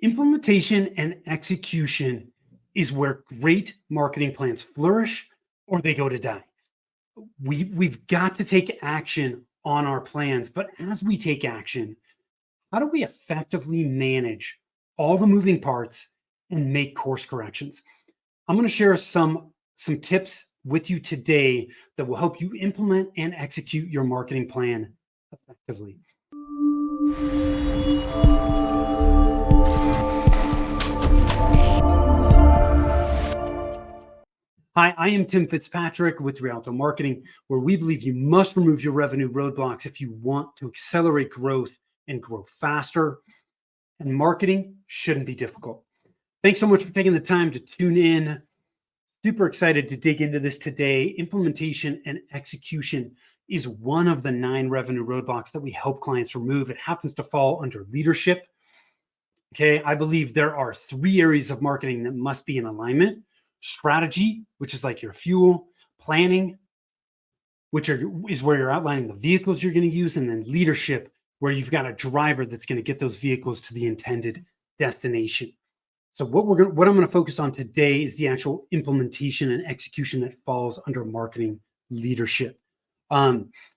Implementation and execution is where great marketing plans flourish or they go to die. We've got to take action on our plans, but as we take action, how do we effectively manage all the moving parts and make course corrections? I'm going to share some tips with you today that will help you implement and execute your marketing plan effectively. Hi, I am Tim Fitzpatrick with Rialto Marketing, where we believe you must remove your revenue roadblocks if you want to accelerate growth and grow faster. And marketing shouldn't be difficult. Thanks so much for taking the time to tune in. Super excited to dig into this today. Implementation and execution is one of the 9 revenue roadblocks that we help clients remove. It happens to fall under leadership. Okay, I believe there are 3 areas of marketing that must be in alignment: strategy, which is like your fuel; planning, is where you're outlining the vehicles you're going to use; and then leadership, where you've got a driver that's going to get those vehicles to the intended destination. So what I'm going to focus on today is the actual implementation and execution that falls under marketing leadership.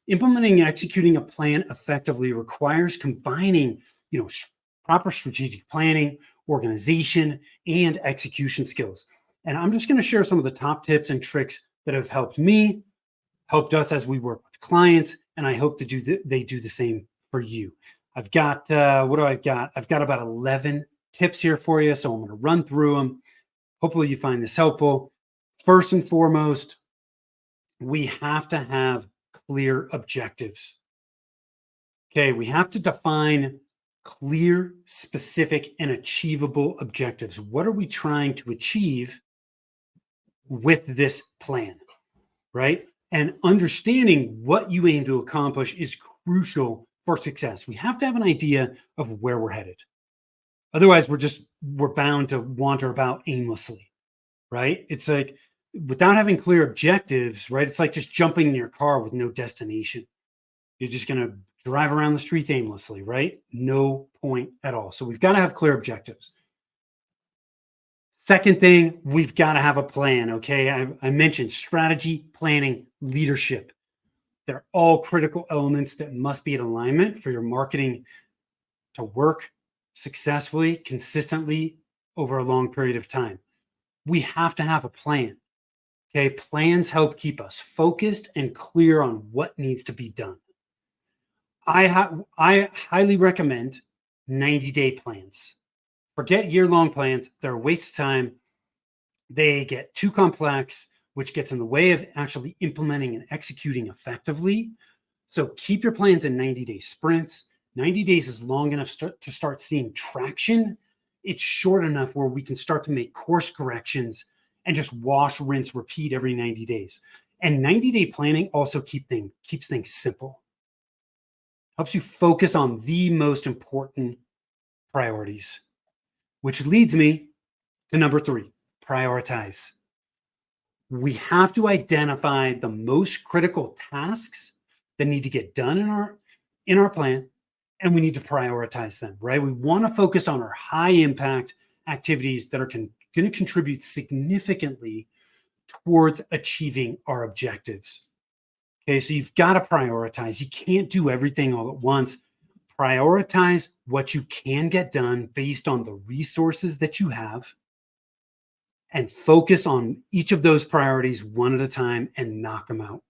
Implementing and executing a plan effectively requires combining, proper strategic planning, organization, and execution skills. And I'm just going to share some of the top tips and tricks that have helped me, helped us as we work with clients, and I hope they do the same for you. I've got, what do I got? I've got about 11 tips here for you, so I'm going to run through them. Hopefully you find this helpful. First and foremost, we have to have clear objectives. Okay, we have to define clear, specific, and achievable objectives. What are we trying to achieve with this plan, right? And understanding what you aim to accomplish is crucial for success. We have to have an idea of where we're headed. Otherwise, we're bound to wander about aimlessly, right? It's like, without having clear objectives, right? It's like just jumping in your car with no destination. You're just going to drive around the streets aimlessly, right? No point at all. So we've got to have clear objectives. Second thing, we've got to have a plan, okay? I mentioned strategy, planning, leadership. They're all critical elements that must be in alignment for your marketing to work successfully, consistently over a long period of time. We have to have a plan. Okay, plans help keep us focused and clear on what needs to be done. I highly recommend 90-day plans. Forget year-long plans. They're a waste of time. They get too complex, which gets in the way of actually implementing and executing effectively. So keep your plans in 90-day sprints. 90 days is long enough to start seeing traction. It's short enough where we can start to make course corrections and just wash, rinse, repeat every 90 days. And 90-day planning also keeps things simple. Helps you focus on the most important priorities, which leads me to number 3, prioritize. We have to identify the most critical tasks that need to get done in our plan, and we need to prioritize them, right? We want to focus on our high impact activities that are going to contribute significantly towards achieving our objectives. Okay, so you've got to prioritize. You can't do everything all at once. Prioritize what you can get done based on the resources that you have, and focus on each of those priorities one at a time and knock them out.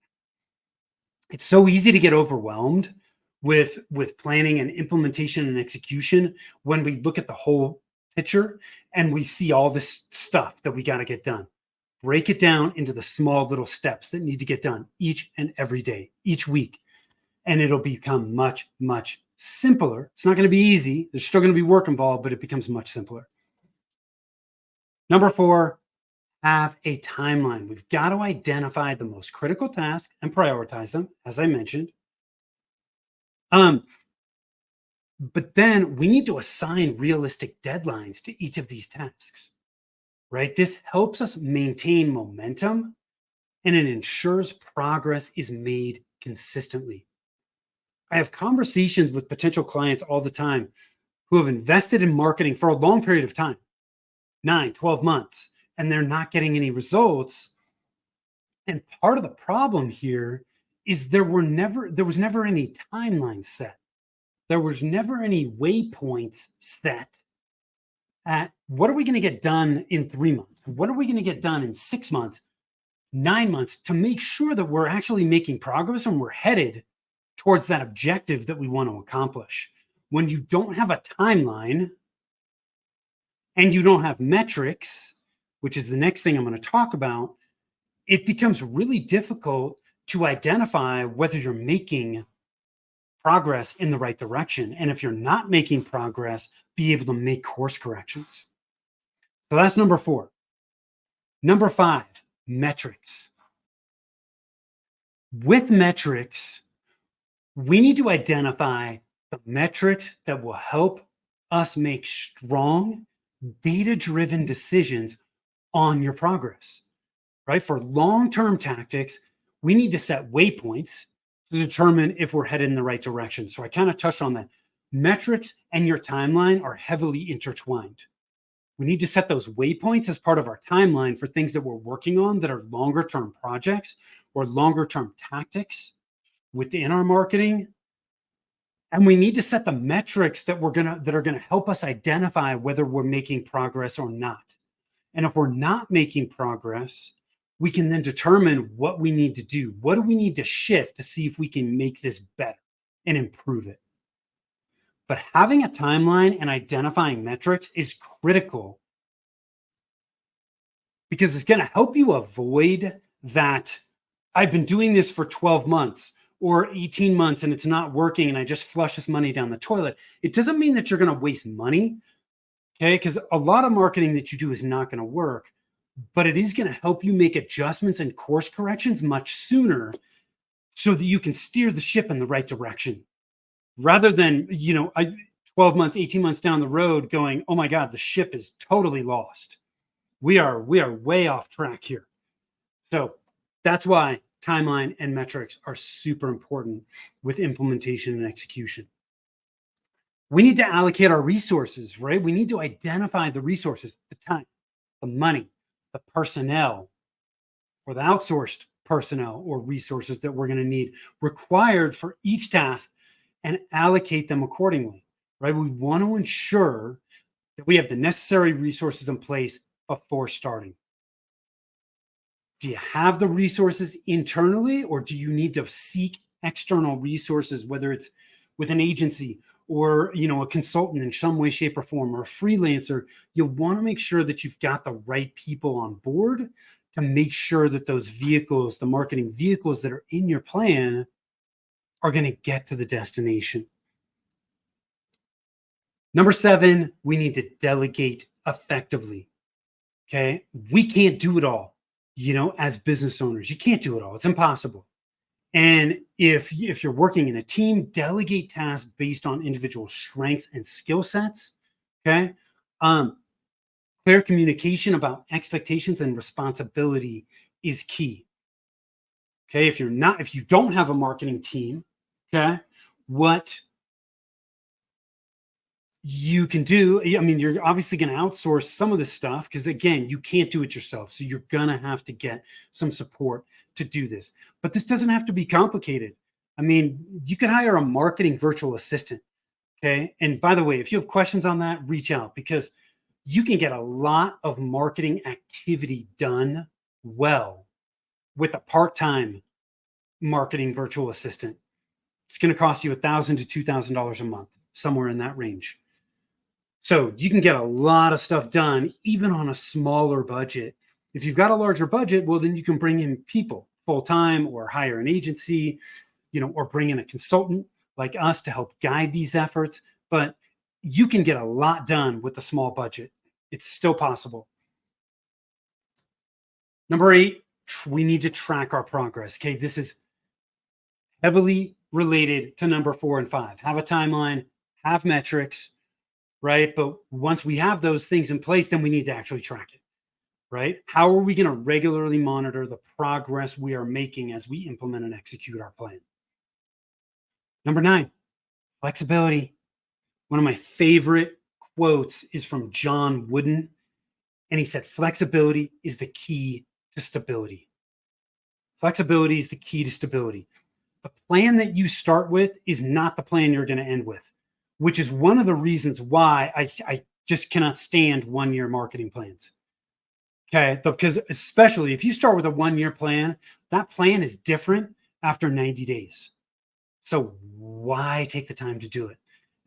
It's so easy to get overwhelmed with planning and implementation and execution when we look at the whole picture and we see all this stuff that we got to get done. Break it down into the small little steps that need to get done each and every day, each week, and it'll become much, much simpler. It's not going to be easy. There's still going to be work involved, but it becomes much simpler. Number 4, have a timeline. We've got to identify the most critical tasks and prioritize them, as I mentioned. But then we need to assign realistic deadlines to each of these tasks, right? This helps us maintain momentum, and it ensures progress is made consistently. I have conversations with potential clients all the time who have invested in marketing for a long period of time, 9, 12 months, and they're not getting any results. And part of the problem here is there was never any timeline set. There was never any waypoints set at what are we going to get done in 3 months? What are we going to get done in 6 months, 9 months to make sure that we're actually making progress and we're headed towards that objective that we want to accomplish. When you don't have a timeline and you don't have metrics, which is the next thing I'm going to talk about, it becomes really difficult to identify whether you're making progress in the right direction. And if you're not making progress, be able to make course corrections. So that's number 4. Number 5, metrics. With metrics, we need to identify the metrics that will help us make strong, data-driven decisions on your progress, right? For long-term tactics, we need to set waypoints to determine if we're headed in the right direction. So I kind of touched on that. Metrics and your timeline are heavily intertwined. We need to set those waypoints as part of our timeline for things that we're working on that are longer term projects or longer term tactics within our marketing. And we need to set the metrics that are going to help us identify whether we're making progress or not. And if we're not making progress, we can then determine what we need to do. What do we need to shift to see if we can make this better and improve it? But having a timeline and identifying metrics is critical because it's going to help you avoid that I've been doing this for 12 months or 18 months and it's not working and I just flush this money down the toilet. It doesn't mean that you're going to waste money, okay? Because a lot of marketing that you do is not going to work, but it is going to help you make adjustments and course corrections much sooner so that you can steer the ship in the right direction. Rather than, 12 months, 18 months down the road going, oh my God, the ship is totally lost. We are way off track here. So that's why timeline and metrics are super important with implementation and execution. We need to allocate our resources, right? We need to identify the resources, the time, the money, the personnel, or the outsourced personnel or resources that we're going to need required for each task and allocate them accordingly, right? We want to ensure that we have the necessary resources in place before starting. Do you have the resources internally or do you need to seek external resources, whether it's with an agency or, a consultant in some way, shape or form, or a freelancer? You want to make sure that you've got the right people on board to make sure that those vehicles, the marketing vehicles that are in your plan, are going to get to the destination. Number 7, we need to delegate effectively. Okay. We can't do it all, as business owners. You can't do it all. It's impossible. And if you're working in a team, delegate tasks based on individual strengths and skill sets. Okay. Clear communication about expectations and responsibility is key. Okay. If you don't have a marketing team, okay, what you can do, you're obviously going to outsource some of this stuff because, again, you can't do it yourself. So you're going to have to get some support to do this. But this doesn't have to be complicated. You can hire a marketing virtual assistant, okay? And by the way, if you have questions on that, reach out because you can get a lot of marketing activity done well with a part-time marketing virtual assistant. It's going to cost you $1,000 to $2,000 a month, somewhere in that range. So you can get a lot of stuff done, even on a smaller budget. If you've got a larger budget, well, then you can bring in people full-time or hire an agency, or bring in a consultant like us to help guide these efforts. But you can get a lot done with a small budget. It's still possible. Number 8, we need to track our progress. Okay, this is heavily related to number 4 and 5. Have a timeline, have metrics, right? But once we have those things in place, then we need to actually track it, right? How are we going to regularly monitor the progress we are making as we implement and execute our plan? Number 9, flexibility. One of my favorite quotes is from John Wooden, and he said, flexibility is the key to stability. Flexibility is the key to stability. The plan that you start with is not the plan you're going to end with, which is one of the reasons why I just cannot stand 1-year marketing plans. Okay, because especially if you start with a 1-year plan, that plan is different after 90 days. So why take the time to do it?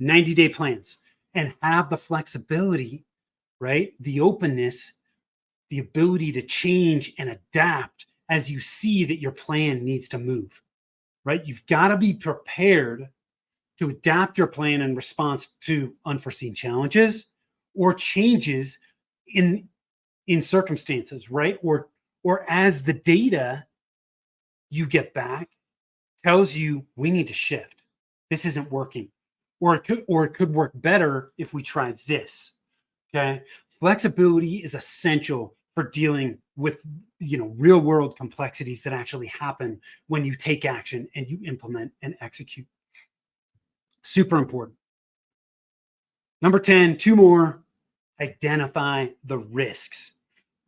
90-day plans, and have the flexibility, right? The openness, the ability to change and adapt as you see that your plan needs to move, right? You've got to be prepared to adapt your plan in response to unforeseen challenges or changes in circumstances, right? Or as the data you get back tells you we need to shift. This isn't working. Or it could work better if we try this. Okay. Flexibility is essential for dealing with, real world complexities that actually happen when you take action and you implement and execute. Super important. Number 10, 2 more, identify the risks,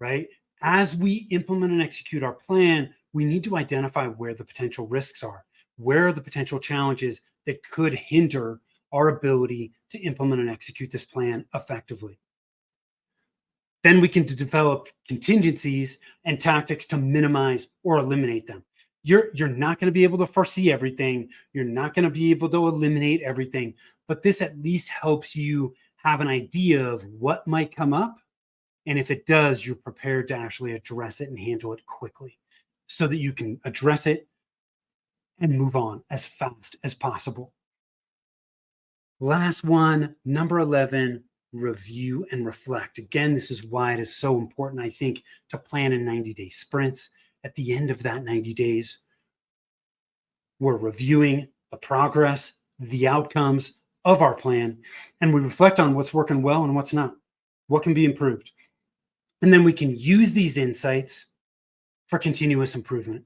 right? As we implement and execute our plan, we need to identify where the potential risks are. Where are the potential challenges that could hinder our ability to implement and execute this plan effectively? Then we can develop contingencies and tactics to minimize or eliminate them. You're not going to be able to foresee everything. You're not going to be able to eliminate everything, but this at least helps you have an idea of what might come up. And if it does, you're prepared to actually address it and handle it quickly so that you can address it and move on as fast as possible. Last one, number 11, review and reflect. Again, this is why it is so important, I think, to plan in 90-day sprints. At the end of that 90 days, we're reviewing the progress, the outcomes of our plan, and we reflect on what's working well and what's not, what can be improved. And then we can use these insights for continuous improvement.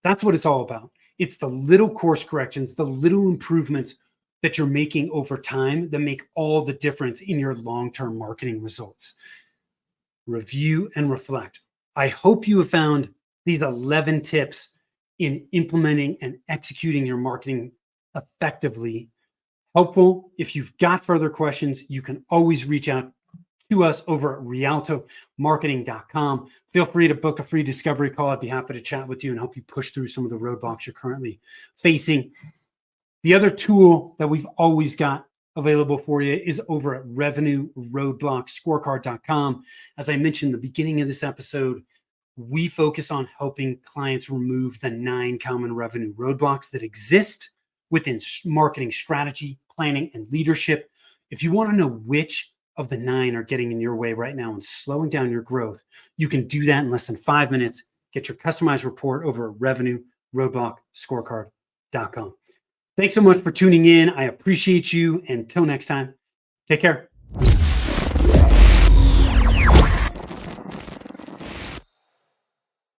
That's what it's all about. It's the little course corrections, the little improvements that you're making over time that make all the difference in your long-term marketing results. Review and reflect. I hope you have found these 11 tips in implementing and executing your marketing effectively helpful. If you've got further questions, you can always reach out to us over at rialtomarketing.com. Feel free to book a free discovery call. I'd be happy to chat with you and help you push through some of the roadblocks you're currently facing. The other tool that we've always got available for you is over at revenueroadblockscorecard.com. As I mentioned at the beginning of this episode, we focus on helping clients remove the 9 common revenue roadblocks that exist within marketing strategy, planning, and leadership. If you want to know which of the 9 are getting in your way right now and slowing down your growth, you can do that in less than 5 minutes. Get your customized report over at revenueroadblockscorecard.com. Thanks so much for tuning in. I appreciate you. Until next time, take care.